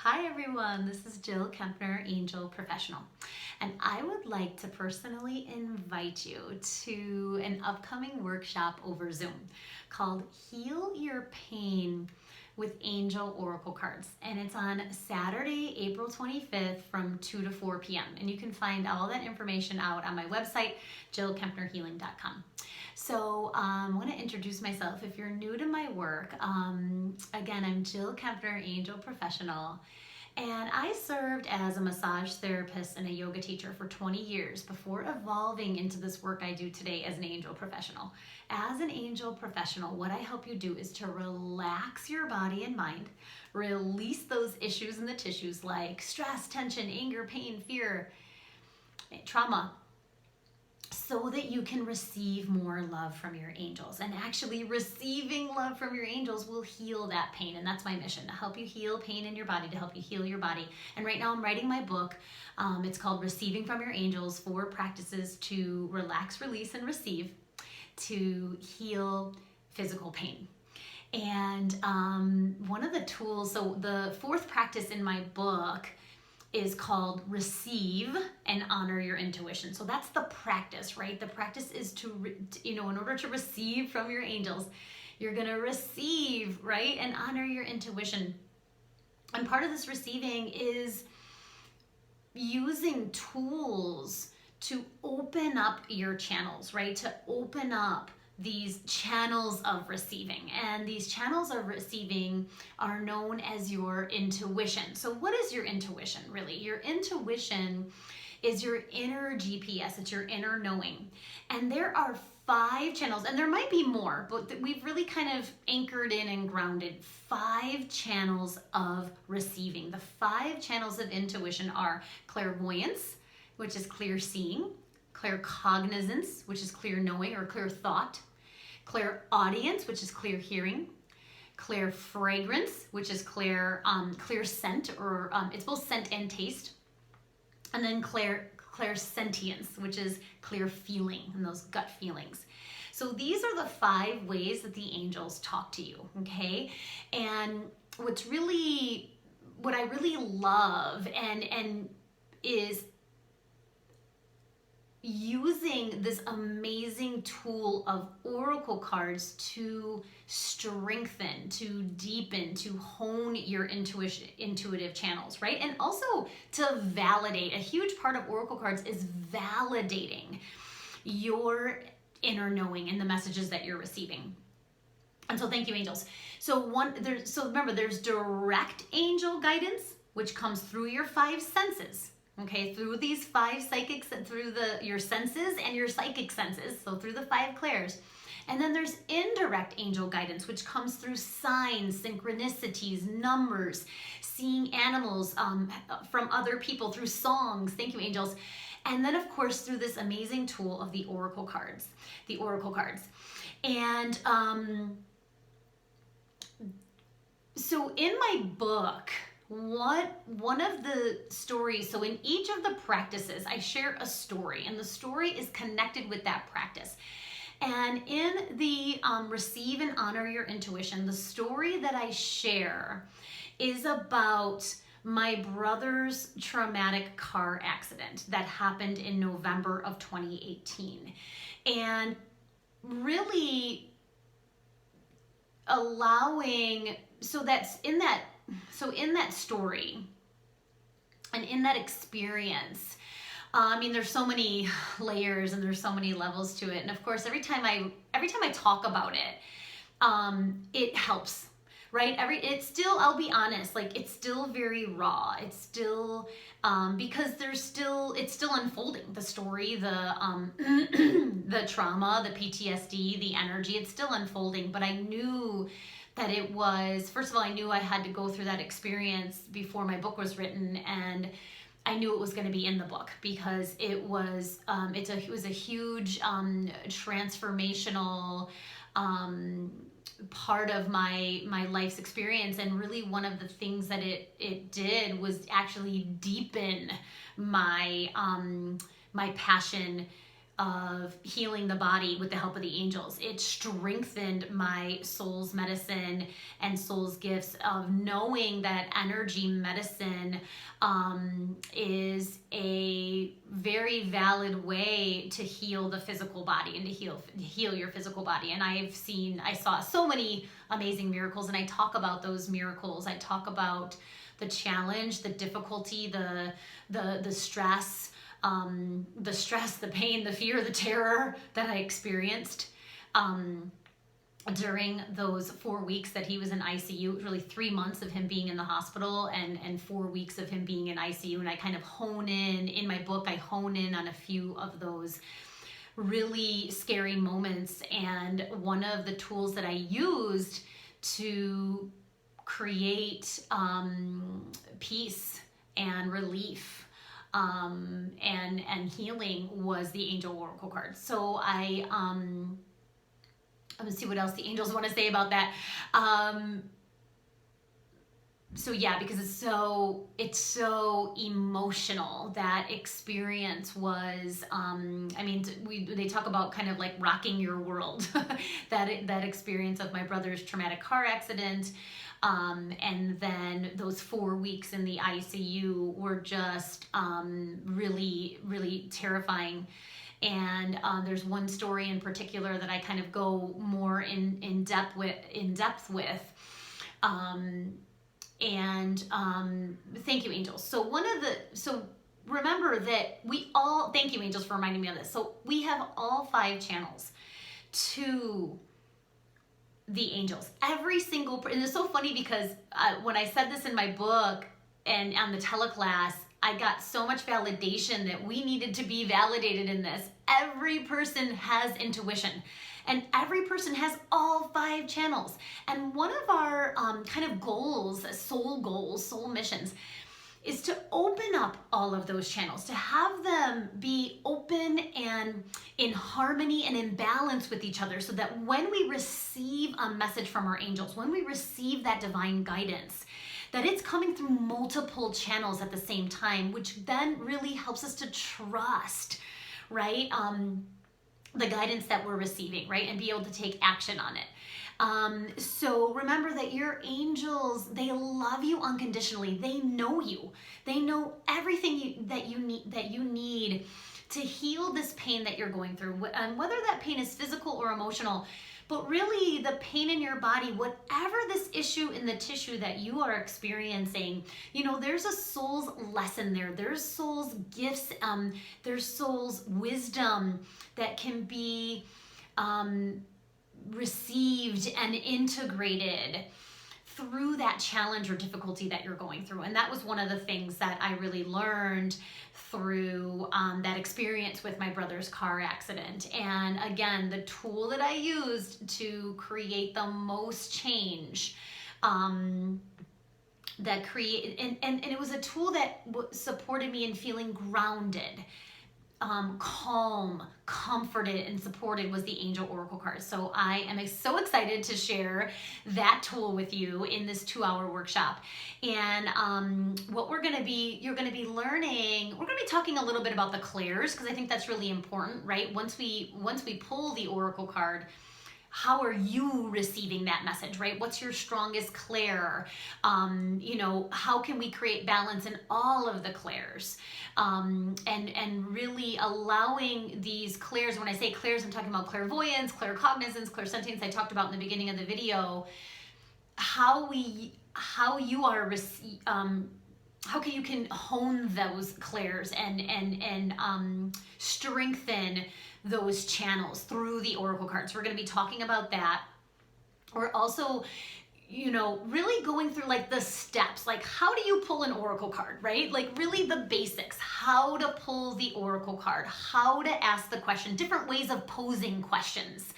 Hi everyone, this is Jill Kempner, Angel Professional, and I would like to personally invite you to an upcoming workshop over Zoom called Heal Your Pain with Angel Oracle Cards, and it's on Saturday, April 25th from 2 to 4 p.m. And you can find all that information out on my website, jillkempnerhealing.com. So I want to introduce myself. If you're new to my work, again, I'm Jill Kempner, Angel Professional, and I served as a massage therapist and a yoga teacher for 20 years before evolving into this work I do today as an angel professional. As an angel professional, what I help you do is to relax your body and mind, release those issues in the tissues like stress, tension, anger, pain, fear, trauma, so that you can receive more love from your angels. And actually receiving love from your angels will heal that pain. And that's my mission, to help you heal pain in your body, to help you heal your body. And right now I'm writing my book. It's called Receiving from Your Angels, 4 practices to relax, release, and receive to heal physical pain. And one of the tools, so the 4th practice in my book is called Receive and Honor Your Intuition. So that's the practice, right? The practice is to, in order to receive from your angels, you're gonna receive, right? And honor your intuition. And part of this receiving is using tools to open up your channels, right? To open up these channels of receiving. And these channels of receiving are known as your intuition. So what is your intuition really? Your intuition is your inner GPS, it's your inner knowing. And there are 5 channels, and there might be more, but we've really kind of anchored in and grounded 5 channels of receiving. The 5 channels of intuition are clairvoyance, which is clear seeing, claircognizance, which is clear knowing or clear thought, clairaudience, which is clear hearing, clairfragrance, which is clear scent, or it's both scent and taste, and then clairsentience, which is clear feeling and those gut feelings. So these are the 5 ways that the angels talk to you, okay? And what I really love and is using this amazing tool of oracle cards to strengthen, to deepen, to hone your intuitive channels, right? And also to validate. A huge part of oracle cards is validating your inner knowing and the messages that you're receiving. And so thank you, angels. So remember, there's direct angel guidance, which comes through your 5 senses. Okay, through these 5 psychics, through your senses and your psychic senses, so through the 5 clairs. And then there's indirect angel guidance, which comes through signs, synchronicities, numbers, seeing animals from other people, through songs. Thank you, angels. And then, of course, through this amazing tool of the oracle cards. And so in my book, one of the stories, so in each of the practices, I share a story, and the story is connected with that practice. And in the Receive and Honor Your Intuition, the story that I share is about my brother's traumatic car accident that happened in November of 2018. And really allowing, so in that story and in that experience, there's so many layers and there's so many levels to it. And of course, every time I talk about it, it helps, right? I'll be honest, like it's still very raw. It's still, because it's still unfolding. The story, the trauma, the PTSD, the energy, it's still unfolding. But I knew that it was, first of all, I knew I had to go through that experience before my book was written, and I knew it was going to be in the book because it was a huge transformational part of my life's experience. And really one of the things that it did was actually deepen my passion of healing the body with the help of the angels. It strengthened my soul's medicine and soul's gifts of knowing that energy medicine is a very valid way to heal the physical body and to heal your physical body. And I saw so many amazing miracles, and I talk about those miracles. I talk about the challenge, the difficulty, the stress, the pain, the fear, the terror that I experienced during those 4 weeks that he was in ICU. It was really 3 months of him being in the hospital and 4 weeks of him being in ICU. And I kind of in my book, I hone in on a few of those really scary moments. And one of the tools that I used to create peace and relief and healing was the angel oracle card. So let me see what else the angels want to say about that. So yeah, because it's so emotional. That experience was, they talk about kind of like rocking your world. that experience of my brother's traumatic car accident, and then those 4 weeks in the ICU were just really, really terrifying. And there's one story in particular that I kind of go more in depth with. Thank you, angels. So remember that thank you, angels, for reminding me of this. So we have all 5 channels to the angels. Every single, and it's so funny because when I said this in my book and on the teleclass, I got so much validation that we needed to be validated in this. Every person has intuition, and every person has all 5 channels. And one of our kind of goals, soul missions, is to open up all of those channels, to have them be open and in harmony and in balance with each other, so that when we receive a message from our angels, when we receive that divine guidance, that it's coming through multiple channels at the same time, which then really helps us to trust, right? The guidance that we're receiving, right? And be able to take action on it. So remember that your angels, they love you unconditionally. They know you. They know everything that you need to heal this pain that you're going through. And whether that pain is physical or emotional, but really the pain in your body, whatever this issue in the tissue that you are experiencing, there's a soul's lesson there. There's soul's gifts, there's soul's wisdom that can be received and integrated through that challenge or difficulty that you're going through. And that was one of the things that I really learned through that experience with my brother's car accident. And again, the tool that I used to create the most change, and it was a tool that supported me in feeling grounded, calm, comforted, and supported, was the angel oracle card. So I am so excited to share that tool with you in this 2-hour workshop. And what you're going to be learning, we're going to be talking a little bit about the clairs, because I think that's really important, right? Once we pull the oracle card, how are you receiving that message, right? What's your strongest clair? How can we create balance in all of the clairs? And really allowing these clairs, when I say clairs, I'm talking about clairvoyance, claircognizance, clairsentience, I talked about in the beginning of the video, how you can hone those clairs and strengthen those channels through the oracle cards. We're going to be talking about that. We're also, really going through like the steps, like how do you pull an oracle card, right? Like really the basics, how to pull the oracle card, how to ask the question, different ways of posing questions.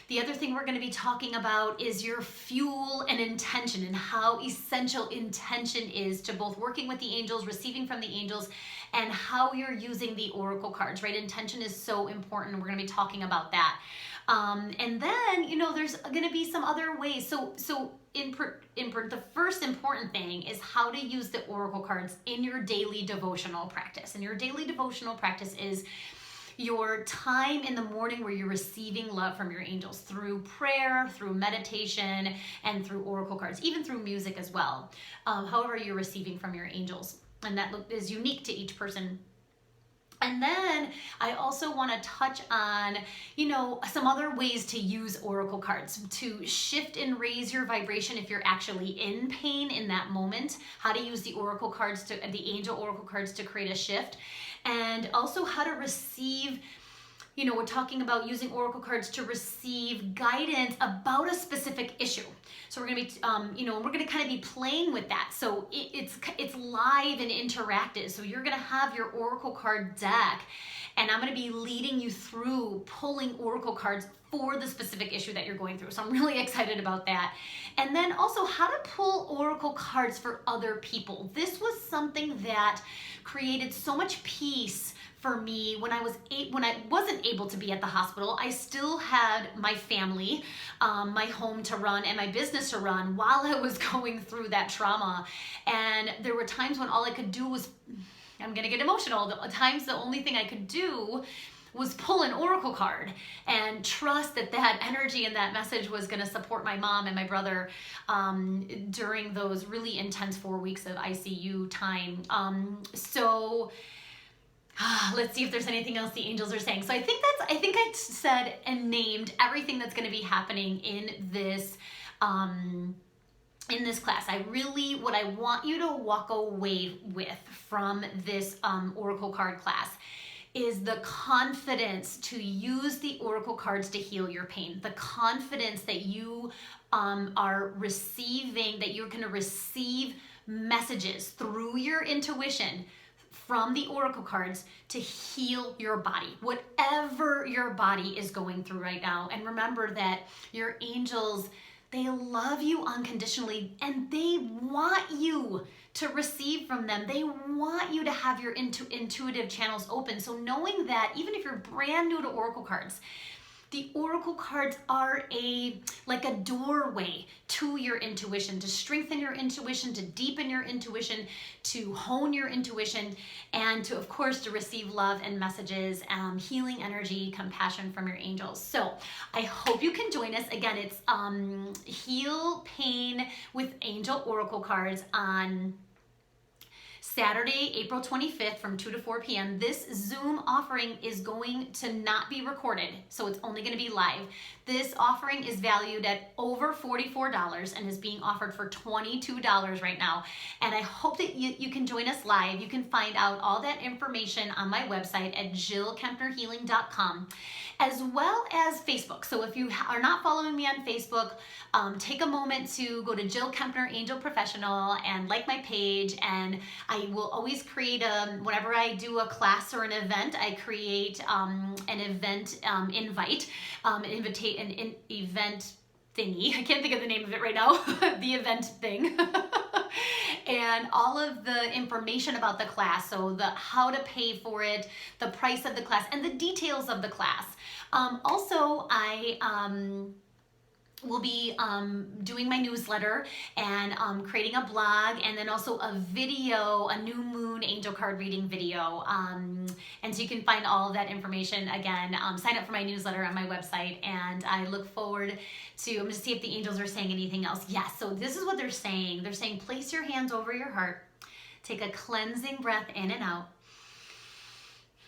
The other thing we're going to be talking about is your fuel and intention, and how essential intention is to both working with the angels, receiving from the angels, and how you're using the oracle cards, right? Intention is so important. We're going to be talking about that. And then, there's going to be some other ways. So the first important thing is how to use the oracle cards in your daily devotional practice. And your daily devotional practice is your time in the morning where you're receiving love from your angels through prayer, through meditation, and through oracle cards, even through music as well. However you're receiving from your angels. And that is unique to each person. And then I also want to touch on, some other ways to use oracle cards to shift and raise your vibration if you're actually in pain in that moment. How to use the angel oracle cards to create a shift, and also how to receive. We're talking about using oracle cards to receive guidance about a specific issue. So we're going to be, we're going to kind of be playing with that. So it's live and interactive. So you're going to have your oracle card deck, and I'm going to be leading you through pulling oracle cards for the specific issue that you're going through. So I'm really excited about that. And then also how to pull oracle cards for other people. This was something that created so much peace for me when I wasn't able to be at the hospital. I still had my family, my home to run, and my business to run while I was going through that trauma. And there were times when all I could do was, I'm gonna get emotional, the only thing I could do was pull an oracle card and trust that energy and that message was going to support my mom and my brother during those really intense 4 weeks of ICU time. So let's see if there's anything else the angels are saying. So I think I said and named everything that's going to be happening in this class. What I want you to walk away with from this oracle card class is the confidence to use the oracle cards to heal your pain. The confidence that you are receiving, that you're going to receive messages through your intuition from the oracle cards to heal your body, whatever your body is going through right now. And remember that your angels, they love you unconditionally, and they want you to receive from them. They want you to have your intuitive channels open. So knowing that, even if you're brand new to oracle cards, the oracle cards are like a doorway to your intuition, to strengthen your intuition, to deepen your intuition, to hone your intuition, and to, of course, to receive love and messages, healing energy, compassion from your angels. So I hope you can join us. Again, it's Heal Pain with Angel Oracle Cards on Saturday, April 25th from 2 to 4 p.m. This Zoom offering is going to not be recorded, so it's only going to be live. This offering is valued at over $44 and is being offered for $22 right now. And I hope that you can join us live. You can find out all that information on my website at jillkempnerhealing.com, as well as Facebook. So if you are not following me on Facebook, take a moment to go to Jill Kempner Angel Professional and like my page. And I will always create whenever I do a class or an event, I create an event invite, an event thingy. I can't think of the name of it right now. The event thing. And all of the information about the class, so how to pay for it, the price of the class, and the details of the class. Also, I will be doing my newsletter and creating a blog, and then also a video, a new moon angel card reading video. And so you can find all of that information again. Sign up for my newsletter on my website, and I look forward to, I'm going to see if the angels are saying anything else. Yes, so this is what they're saying. They're saying, place your hands over your heart, take a cleansing breath in and out.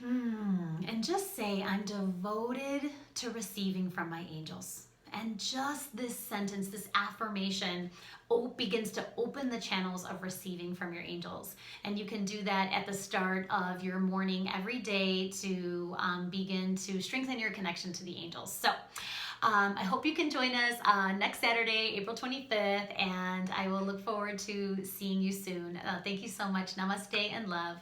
And just say, I'm devoted to receiving from my angels. And just this sentence, this affirmation, begins to open the channels of receiving from your angels. And you can do that at the start of your morning every day to begin to strengthen your connection to the angels. So I hope you can join us next Saturday, April 25th, and I will look forward to seeing you soon. Thank you so much. Namaste and love.